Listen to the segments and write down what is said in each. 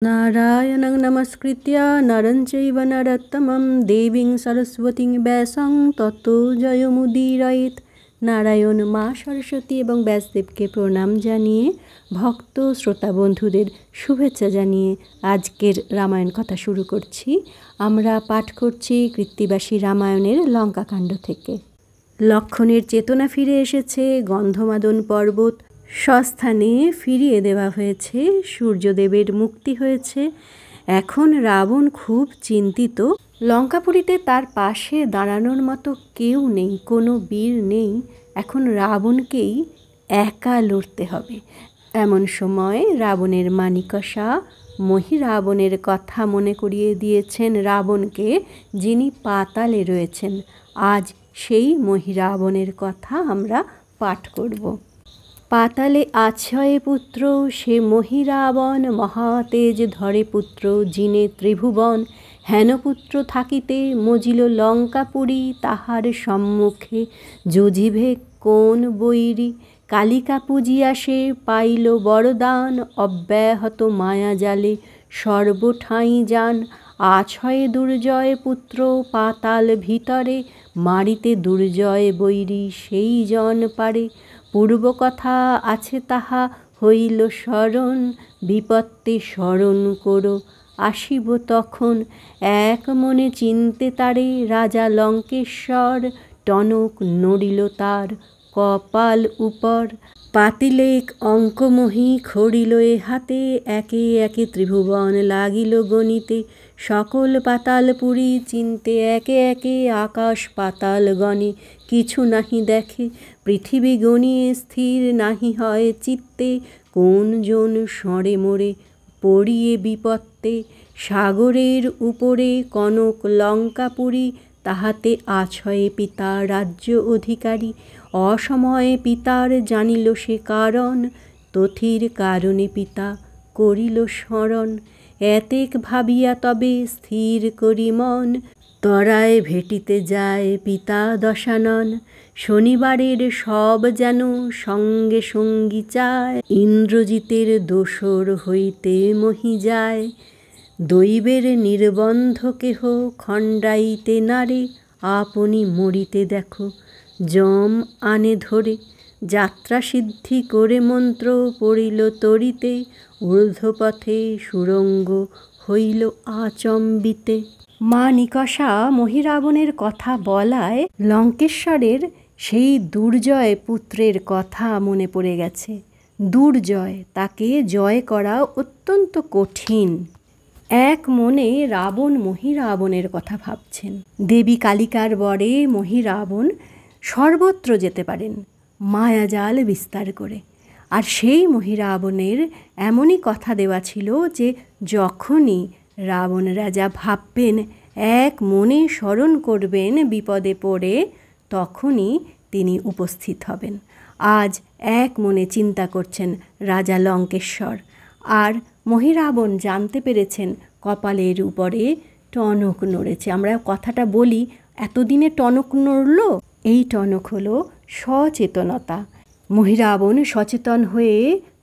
नारायणं नमस्कृत्य नरं चैव नरोत्तमं देवीं सरस्वतीं व्यासं ततो जयमुदीरयेत्। নারায়ণ মা সরস্বতী এবং ব্যাসদেবকে প্রণাম জানিয়ে ভক্ত শ্রোতা বন্ধুদের শুভেচ্ছা জানিয়ে আজকের রামায়ণ কথা শুরু করছি। আমরা পাঠ করছি কৃত্তিবাসী রামায়ণের লঙ্কাকাণ্ড থেকে। লক্ষণের চেতনা ফিরে এসেছে, গন্ধমাদন পর্বত স্বস্থানে ফিরিয়ে দেওয়া হয়েছে, সূর্যদেবের মুক্তি হয়েছে। এখন রাবণ খুব চিন্তিত। লঙ্কাপুরীতে তার পাশে দাঁড়ানোর মতো কেউ নেই, কোনো বীর নেই। এখন রাবণকেই একা লড়তে হবে। এমন সময় রাবণের মানিকসা মহিরাবণের কথা মনে করিয়ে দিয়েছেন রাবণকে, যিনি পাতালে রয়েছেন। আজ সেই মহিরাবণের কথা আমরা পাঠ করব। পাতালে আছয় পুত্র সে মহিরাবণ, মহাতেজ ধরে পুত্র জিনে ত্রিভুবন। হেনপুত্র থাকিতে মজিল লঙ্কাপুরী, তাহার সম্মুখে যুজিবে কোন বৈরী। কালিকা পূজিয়া সে পাইল বরদান, অব্যাহত মায়া জালে সর্বঠাঁই যান। আছয় দুর্জয় পুত্র পাতাল ভিতরে, মারিতে দুর্জয় বৈরী সেই জন পারে। পূর্বকথা আছে তাহা হইল স্মরণ, বিপত্তি স্মরণ করো আসিব তখন। এক মনে চিনতে তারে রাজা লঙ্কেশ্বর, টনক নড়িল তার কপাল উপর। পাতিলেক অঙ্কমহি খড়িল এ হাতে, একে একে ত্রিভুবন লাগিল গণিতে। সকল পাতালপুরী চিনতে একে একে, আকাশ পাতাল গণে কিছু নাহি দেখে। পৃথিবী গণিয়ে স্থির নাহি হয় চিত্তে, কোন জন সঁড়ে মোড়ে পড়িয়ে বিপত্তে। সাগরের উপরে কনক লঙ্কাপুরী, তাহাতে আছয়ে পিতা রাজ্য অধিকারী। অসময়ে পিতার জানিল সে কারণ, তথির কারণে পিতা করিল স্মরণ। এতেক ভাবিয়া তবে স্থির করি মন, তরায় ভেটিতে যায় পিতা দশানন। শনিবারের সব যেন সঙ্গে সঙ্গী চায়, ইন্দ্রজিতের দোসর হইতে মহি যায়। দৈবের নির্বন্ধ কেহ খণ্ডাইতে নারে, আপনি মরিতে দেখো যম আনে ধরে। যাত্রা সিদ্ধি করে মন্ত্র পড়িল তরিতে, ঊর্ধ্বপথে সুরঙ্গ হইল আচম্বিতে। মানিকসা মহিরাবণের কথা বলায় লঙ্কেশ্বরের সেই দুর্জয় পুত্রের কথা মনে পড়ে গেছে। দুর্জয়, তাকে জয় করা অত্যন্ত কঠিন। এক মনে রাবণ মহিরাবণের কথা ভাবছেন। দেবী কালিকার বরে মহিরাবণ সর্বত্র যেতে পারেন মায়াজাল বিস্তার করে। আর সেই মহিরাবণের এমনই কথা দেওয়া ছিল যে যখনই রাবণ রাজা ভাববেন, এক মনে স্মরণ করবেন বিপদে পড়ে, তখনই তিনি উপস্থিত হবেন। আজ এক মনে চিন্তা করছেন রাজা লঙ্কেশ্বর। আর মহিরাবণ জানতে পেরেছেন কপালের উপরে টনক নড়েছে। আমরা কথাটা বলি, এতদিনে টনক নড়ল। এই টনক হলো সচেতনতা। মহিরাবণ সচেতন হয়ে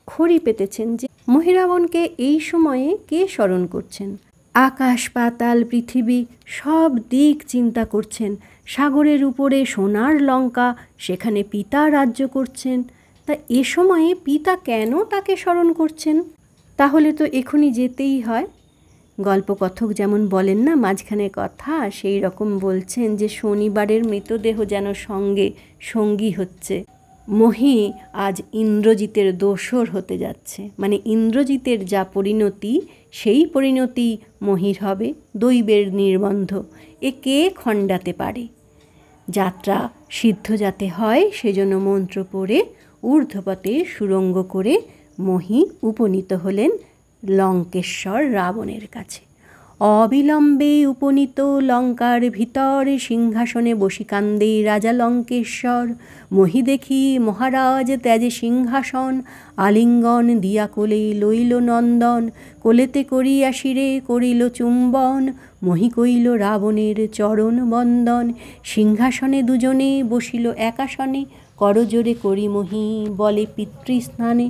খড়ি পেতেছেন যে মহিরাবণকে এই সময়ে কে স্মরণ করছেন। আকাশ পাতাল পৃথিবী সব দিক চিন্তা করছেন। সাগরের উপরে সোনার লঙ্কা, সেখানে পিতা রাজ্য করছেন। তা এ সময়ে পিতা কেন তাকে স্মরণ করছেন? তাহলে তো এখনই যেতেই হয়। গল্পকথক যেমন বলেন না মাঝখানে কথা, সেই রকম বলছেন যে শনিবারের মৃতদেহ যেন সঙ্গে সঙ্গী হচ্ছে। মহি আজ ইন্দ্রজিতের দোসর হতে যাচ্ছে, মানে ইন্দ্রজিতের যা পরিণতি, সেই পরিণতি মহির হবে। দৈবের নির্বন্ধ, এ কে খণ্ডাতে পারে? যাত্রা সিদ্ধ যাতে হয় সেজন্য মন্ত্র পড়ে ঊর্ধ্বপথে সুরঙ্গ করে মহি উপনীত হলেন লঙ্কেশ্বর রাবণের কাছে। অবিলম্বে উপনীত লঙ্কার ভিতর, সিংহাসনে বসি কান্দে রাজা লঙ্কেশ্বর। মহি দেখি মহারাজ ত্যাজে সিংহাসন, আলিঙ্গন দিয়া কোলে লইল নন্দন। কোলেতে করিয়া শিরে করিল চুম্বন, মহি কইল রাবণের চরণ বন্দন। সিংহাসনে দুজনে বসিল একাসনে, করজোরে করি মহি বলে পিতৃস্নানে।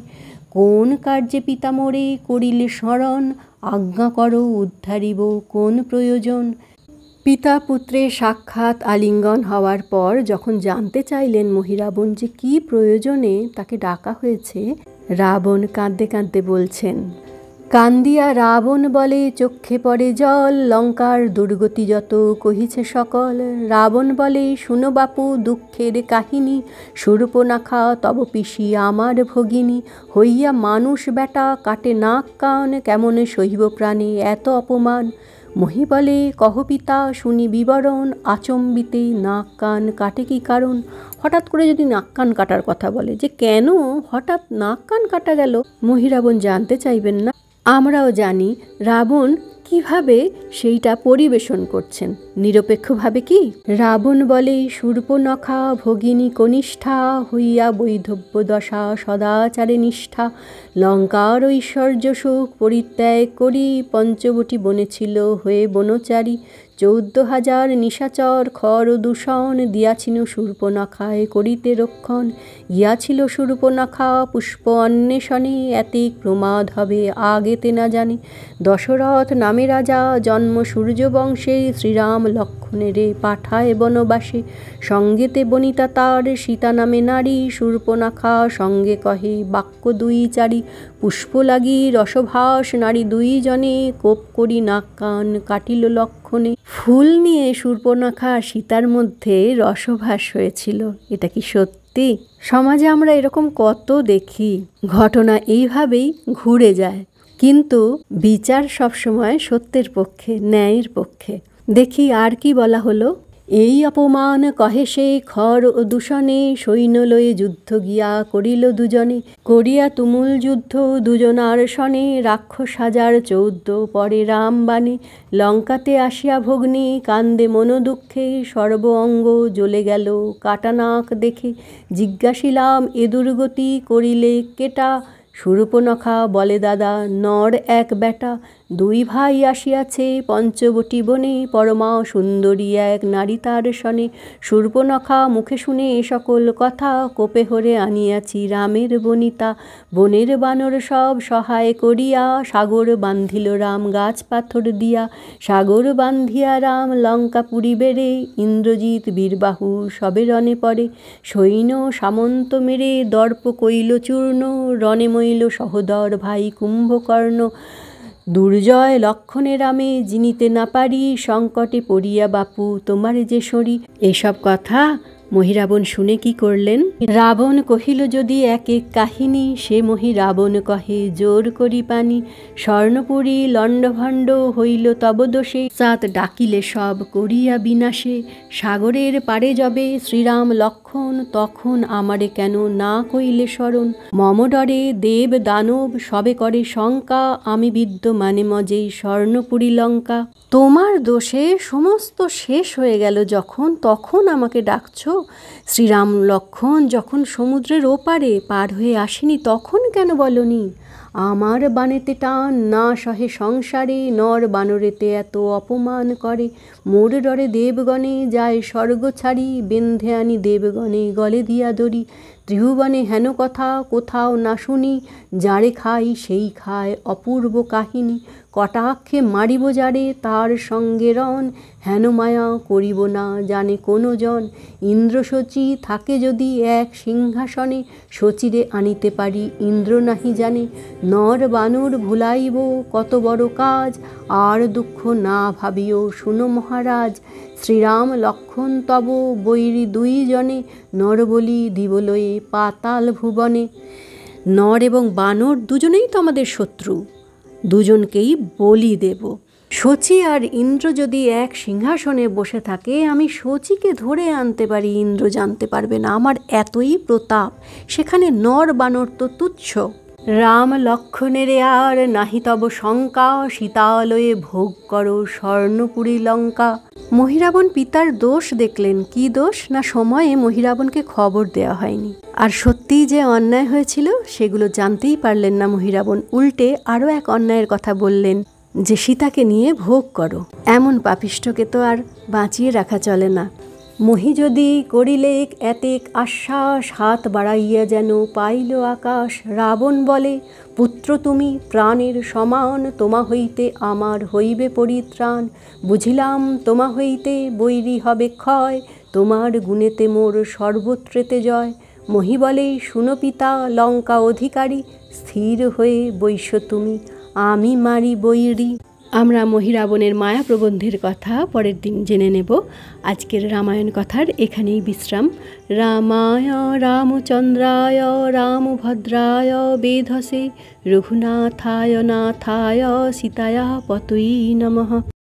কোন কার্যে পিতা মোরে করিলে স্মরণ, আজ্ঞা করো উদ্ধারিব কোন প্রয়োজন। পিতা পুত্রের সাক্ষাৎ আলিঙ্গন হওয়ার পর যখন জানতে চাইলেন মহিরাবণ যে কী প্রয়োজনে তাকে ডাকা হয়েছে, রাবণ কাঁদতে কাঁদতে বলছেন, কান্দিয়া রাবণ বলে চক্ষে পড়ে জল, লঙ্কার দুর্গতি যত কহিছে সকল। রাবণ বলে শুনো বাপু দুঃখের কাহিনী, শূর্পণখা তব পিসি আমার ভগিনী। হইয়া মানুষ বেটা কাটে নাক কান, কেমন সহিব প্রাণে এত অপমান। মহি বলে কহ পিতা শুনি বিবরণ, আচম্বিতে নাক কান কাটে কি কারণ। হঠাৎ করে যদি নাক কান কাটার কথা বলে যে কেন হঠাৎ নাক কান কাটা গেল, মহিরাবণ জানতে চাইবেন না? আমরাও জানি রাবণ কিভাবে সেইটা পরিবেশন করছেন, নিরপেক্ষভাবে। কি রাবণ বলে শূর্পণখা ভগিনী কনিষ্ঠা, হইয়া বৈধব্য দশা সদাচারে নিষ্ঠা। লঙ্কার ঐশ্বর্য সুখ পরিত্যাগ করি, পঞ্চবটী বনে ছিল হয়ে বনচারী। 14,000 নিশাচর খর দূষণ, দিয়াছিল শূর্পণখায় করিতে রক্ষণ। গিয়াছিল শূর্পণখা পুষ্প অন্বেষণে, এতে প্রমাদ হবে আগেতে না জানে। দশরথ নামে রাজা জন্ম সূর্যবংশে, শ্রীরাম লক্ষ্মণেরে পাঠায় বনবাসে। সঙ্গেতে বনিতা তার সীতা নামে নারী, শূর্পণখা সঙ্গে কহে বাক্য দুই চারি। পুষ্প লাগি রসভাস নারী দুই জনে, কোপ করি নাক কান কাটিল লক্ষণে। ফুল নিয়ে শূর্পণখা সীতার মধ্যে রসভাস হয়েছিল, এটা কি সত্যি? সমাজে আমরা এরকম কত দেখি, ঘটনা এইভাবেই ঘুরে যায়, কিন্তু বিচার সবসময় সত্যের পক্ষে, ন্যায়ের পক্ষে। দেখি আর কি বলা হলো। এই অপমান কহে সে খর ও দূষণে, সৈন্য লয়ে যুদ্ধ গিয়া করিল দুজনে। করিয়া তুমুল যুদ্ধ দুজনার সনে, রাক্ষস 14 পরে রাম বাণে। লঙ্কাতে আসিয়া ভগ্নী কান্দে মন দুঃখে, সর্ব অঙ্গ জ্বলে গেল কাটা নাক দেখে। জিজ্ঞাসিলাম এ দুর্গতি করিলে কেটা, শূর্পণখা বলে দাদা নর এক বেটা। 2 ভাই আসিয়াছে পঞ্চবটী বনে, পরমা সুন্দরী এক নারী তার সনে। শূর্পণখা মুখে শুনে এ সকল কথা, কোপে হরে আনিয়াছি রামের বনিতা। বনের বানর সব সহায় করিয়া, সাগর বান্ধিল রাম গাছ পাথর দিয়া। সাগর বান্ধিয়া রাম লঙ্কা পুরিবে রে, ইন্দ্রজিৎ বীরবাহু সবে রণে পড়ে। সৈন্য সামন্ত মেরে দর্প কইল চূর্ণ, রণে মইল সহোদর ভাই কুম্ভকর্ণ। দুর্জয় লক্ষণে রামে জিনিতে না পারি, সংকটে পড়িয়া বাপু তোমার যে সরি। এসব কথা মহিরাবণ শুনে কি করলেন? রাবণ কহিল যদি এক এক কাহিনী, সে মহি রাবণ কহে জোর করি পানি। স্বর্ণপুরী লণ্ডভণ্ড হইল তব দোষে, সাত ডাকিলে সব করিয়া বিনাশে। সাগরের পারে যবে শ্রীরাম লক্ষণ, তখন আমারে কেন না কইলে স্মরণ। মম ডরে দেব দানব সবে করে শঙ্কা, আমি বিদ্যমানে মজে স্বর্ণপুরী লঙ্কা। তোমার দোষে সমস্ত শেষ হয়ে গেল যখন, তখন আমাকে ডাকছো। শ্রীরাম লক্ষণ যখন সমুদ্রের ওপারে পার হয়ে আসেনি, তখন কেন বলনি? আমার বানেতে টান না সহে সংসারে, নর বানরেতে এত অপমান করে। মোর ডরে দেবগণে যায় স্বর্গ ছাড়ি, বেঁধে আনি দেবগণে গলে দিয়া দড়ি। ত্রিভুবনে হেন কথা কোথাও না শুনি, যারে খাই সেই খায় অপূর্ব কাহিনী। কটাক্ষে মারিব যারে তার সঙ্গে রণ, হেন মায়া করিব না জানে কোনো জন। ইন্দ্র শচী থাকে যদি এক সিংহাসনে, শচীরে আনিতে পারি ইন্দ্র নাহি জানে। নর বানর ভুলাইব কত বড় কাজ, আর দুঃখ না ভাবিও শুনো মহারাজ। শ্রীরাম লক্ষণ তব বৈরী 2 জনে, নরবলি দিবলয়ে পাতাল ভুবনে। নর এবং বানর দুজনেই তো আমাদের শত্রু, দুজনকেই বলি দেব। শচী আর ইন্দ্র যদি এক সিংহাসনে বসে থাকে, আমি শচীকে ধরে আনতে পারি, ইন্দ্র জানতে পারবে না। আমার এতই প্রতাপ, সেখানে নর বানর তো তুচ্ছ। রাম লক্ষণেরে আর নাহি তব শঙ্কা, সীতালয়ে ভোগ করো স্বর্ণপুরী লঙ্কা। মহিরাবণ পিতার দোষ দেখলেন। কি দোষ? না সময়ে মহিরাবণকে খবর দেওয়া হয়নি। আর সত্যিই যে অন্যায় হয়েছিল সেগুলো জানতেই পারলেন না মহিরাবণ। উল্টে আরও এক অন্যায়ের কথা বললেন, যে সীতাকে নিয়ে ভোগ করো। এমন পাপিষ্ঠকে তো আর বাঁচিয়ে রাখা চলে না। মহি যদি করিলেক এতেক আশ্বাস, হাত বাড়াইয়া যেন পাইল আকাশ। রাবণ বলে, পুত্র তুমি প্রাণের সমান, তোমা হইতে আমার হইবে পরিত্রাণ। বুঝিলাম তোমা হইতে বৈরী হবে ক্ষয়, তোমার গুণেতে মোর সর্বত্রেতে জয়। মহি বলে, শুনো পিতা লঙ্কা অধিকারী, স্থির হয়ে বৈশ্য তুমি, আমি মারি বৈরী। আমরা মহি রাবণের মায়া প্রবন্ধের কথা পরের দিন জেনে নেব। আজকের রামায়ণ কথার এখানেই বিশ্রাম। রামায় রামচন্দ্রায় রামভদ্রায় বেধসে রঘুনাথায় নাথায় সীতায়া পতৈ নমঃ।